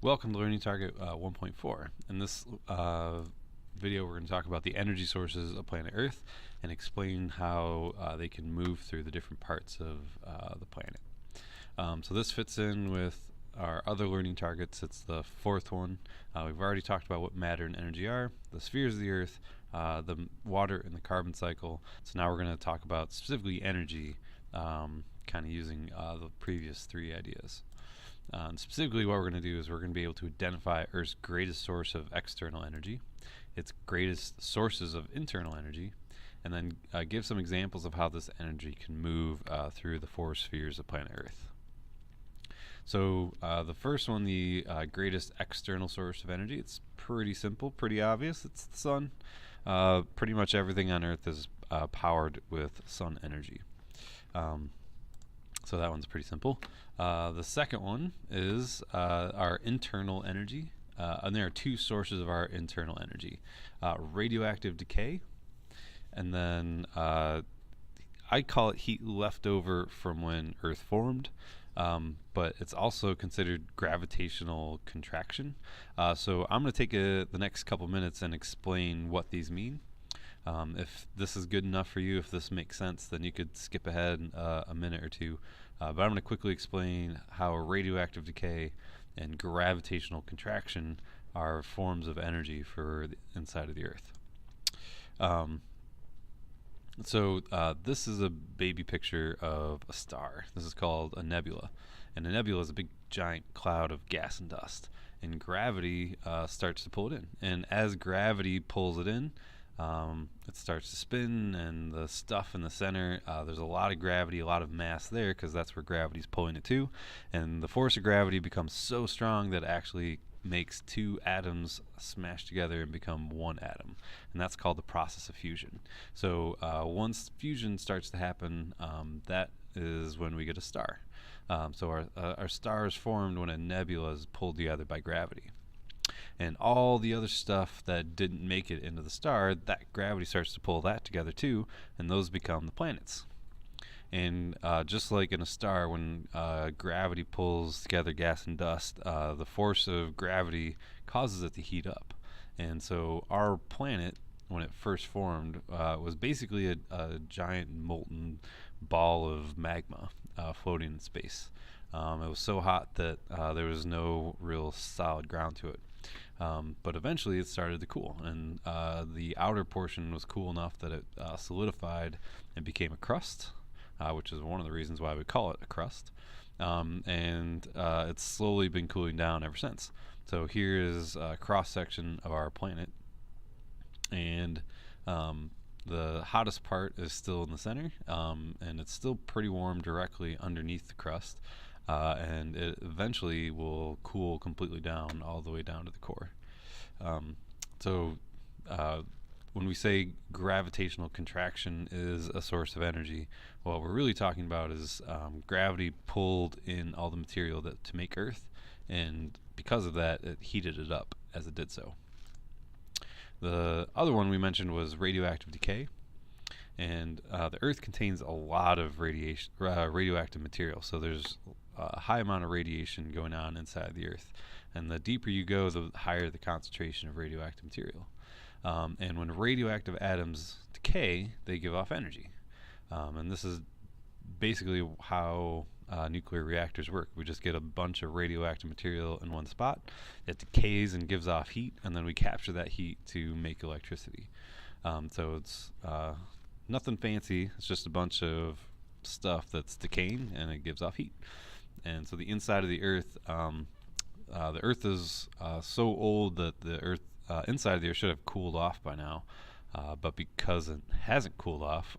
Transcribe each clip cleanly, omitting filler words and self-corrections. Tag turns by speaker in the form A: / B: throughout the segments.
A: Welcome to Learning Target 1.4. In this video, we're going to talk about the energy sources of planet Earth and explain how they can move through the different parts of the planet. So this fits in with our other learning targets. It's the fourth one. We've already talked about what matter and energy are, the spheres of the Earth, the water, and the carbon cycle. So now we're going to talk about specifically energy, kind of using the previous three ideas. And specifically what we're going to do is we're going to be able to identify Earth's greatest source of external energy, its greatest sources of internal energy, and then give some examples of how this energy can move through the four spheres of planet Earth. So the first one, the greatest external source of energy, it's pretty simple, pretty obvious. It's the sun. Pretty much everything on Earth is powered with sun energy. So that one's pretty simple. The second one is our internal energy. And there are two sources of our internal energy. Radioactive decay, and then I call it heat left over from when Earth formed, but it's also considered gravitational contraction. So I'm going to take the next couple minutes and explain what these mean. If this is good enough for you, if this makes sense, then you could skip ahead a minute or two. But I'm going to quickly explain how radioactive decay and gravitational contraction are forms of energy for the inside of the Earth. So this is a baby picture of a star. This is called a nebula. And a nebula is a big giant cloud of gas and dust. And gravity starts to pull it in. And as gravity pulls it in, it starts to spin, and the stuff in the center, there's a lot of gravity, a lot of mass there, because that's where gravity's pulling it to. And the force of gravity becomes so strong that it actually makes two atoms smash together and become one atom. And that's called the process of fusion. So once fusion starts to happen, that is when we get a star. So our star is formed when a nebula is pulled together by gravity. And all the other stuff that didn't make it into the star, that gravity starts to pull that together too, and those become the planets. And just like in a star, when gravity pulls together gas and dust, the force of gravity causes it to heat up. And so our planet, when it first formed, was basically a giant molten ball of magma floating in space. It was so hot that there was no real solid ground to it. But eventually it started to cool, and the outer portion was cool enough that it solidified and became a crust, which is one of the reasons why we call it a crust. And it's slowly been cooling down ever since. So here is a cross-section of our planet, and the hottest part is still in the center, and it's still pretty warm directly underneath the crust. And it eventually will cool completely down, all the way down to the core. So when we say gravitational contraction is a source of energy, what we're really talking about is gravity pulled in all the material to make Earth, and because of that, it heated it up as it did so. The other one we mentioned was radioactive decay. And the Earth contains a lot of radioactive material, so there's a high amount of radiation going on inside the Earth. And the deeper you go, the higher the concentration of radioactive material. And when radioactive atoms decay, they give off energy. And this is basically how nuclear reactors work. We just get a bunch of radioactive material in one spot. It decays and gives off heat, and then we capture that heat to make electricity. So it's nothing fancy. It's just a bunch of stuff that's decaying, and it gives off heat. And so the inside of the Earth is so old that the Earth inside of the Earth should have cooled off by now, but because it hasn't cooled off,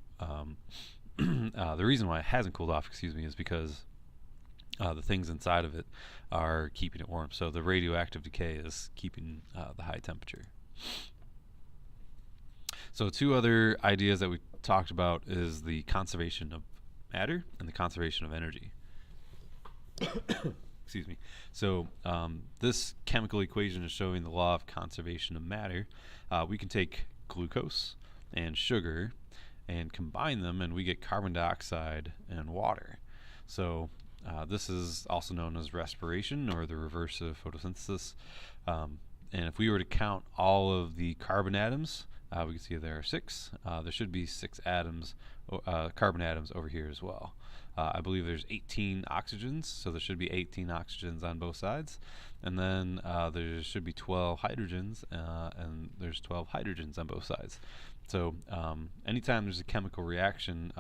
A: the reason why it hasn't cooled off, is because the things inside of it are keeping it warm. So the radioactive decay is keeping the high temperature. So two other ideas that we talked about is the conservation of matter and the conservation of energy. Excuse me. So this chemical equation is showing the law of conservation of matter. We can take glucose and sugar and combine them, and we get carbon dioxide and water. So This is also known as respiration, or the reverse of photosynthesis. And if we were to count all of the carbon atoms, we can see there are 6. There should be 6 atoms, carbon atoms over here as well. I believe there's 18 oxygens, so there should be 18 oxygens on both sides. And then there should be 12 hydrogens, and there's 12 hydrogens on both sides. So anytime there's a chemical reaction,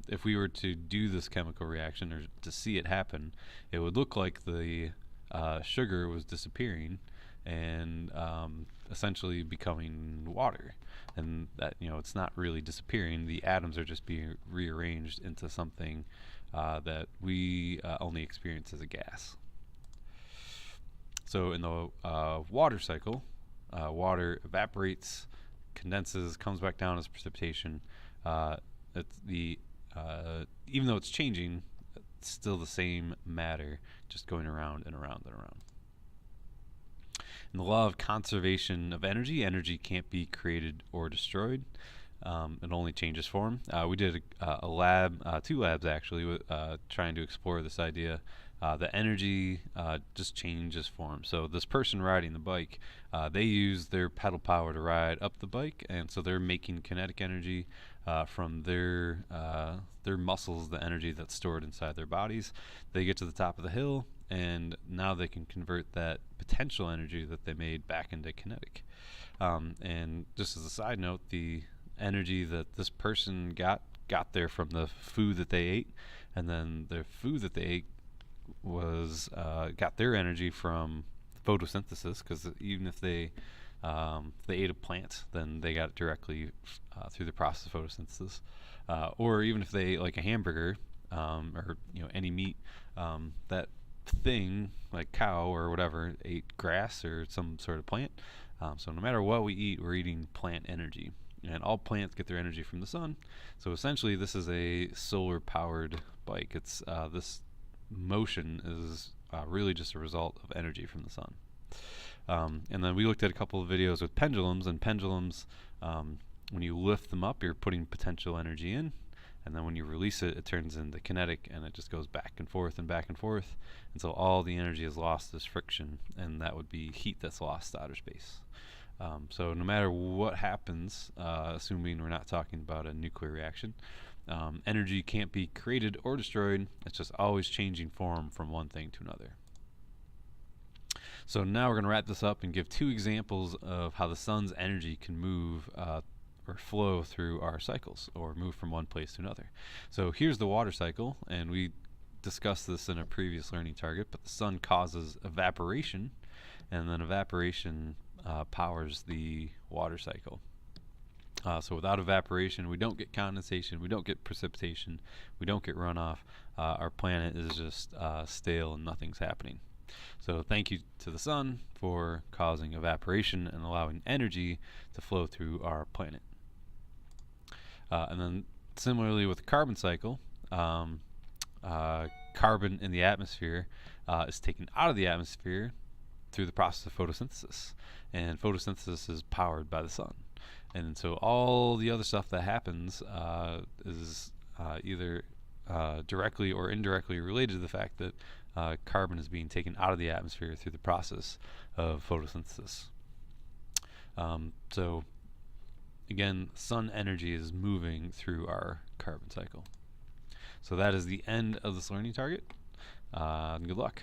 A: if we were to do this chemical reaction or to see it happen, it would look like the sugar was disappearing and essentially becoming water. And that, it's not really disappearing. The atoms are just being rearranged into something that we only experience as a gas. So in the water cycle, water evaporates, condenses, comes back down as precipitation. Even though it's changing, it's still the same matter, just going around and around and around. In the law of conservation of energy, energy can't be created or destroyed. It only changes form. We did a lab, 2 labs actually, trying to explore this idea. The energy just changes form. So this person riding the bike, they use their pedal power to ride up the bike, and so they're making kinetic energy from their muscles, the energy that's stored inside their bodies. They get to the top of the hill, and now they can convert that potential energy that they made back into kinetic. And just as a side note, the energy that this person got there from the food that they ate, and then the food that they ate was got their energy from photosynthesis, because even if they ate a plant, then they got it directly through the process of photosynthesis. Or even if they ate like a hamburger, or any meat, that thing, like cow or whatever, ate grass or some sort of plant. So no matter what we eat, we're eating plant energy. And all plants get their energy from the sun. So essentially this is a solar powered bike. It's this motion is really just a result of energy from the sun. And then we looked at a couple of videos with pendulums, and pendulums, when you lift them up, you're putting potential energy in, and then when you release it, it turns into kinetic, and it just goes back and forth and back and forth until all the energy is lost as friction, and that would be heat that's lost to outer space. So no matter what happens, assuming we're not talking about a nuclear reaction, energy can't be created or destroyed. It's just always changing form from one thing to another. So now we're going to wrap this up and give 2 examples of how the sun's energy can move or flow through our cycles, or move from one place to another. So here's the water cycle, and we discussed this in a previous learning target, but the sun causes evaporation, and then evaporation powers the water cycle. So without evaporation, we don't get condensation, we don't get precipitation, we don't get runoff. Our planet is just stale and nothing's happening. So thank you to the sun for causing evaporation and allowing energy to flow through our planet. And then similarly with the carbon cycle, carbon in the atmosphere is taken out of the atmosphere through the process of photosynthesis. And photosynthesis is powered by the sun. And so all the other stuff that happens is either directly or indirectly related to the fact that carbon is being taken out of the atmosphere through the process of photosynthesis. So again, sun energy is moving through our carbon cycle. So that is the end of this learning target. Good luck.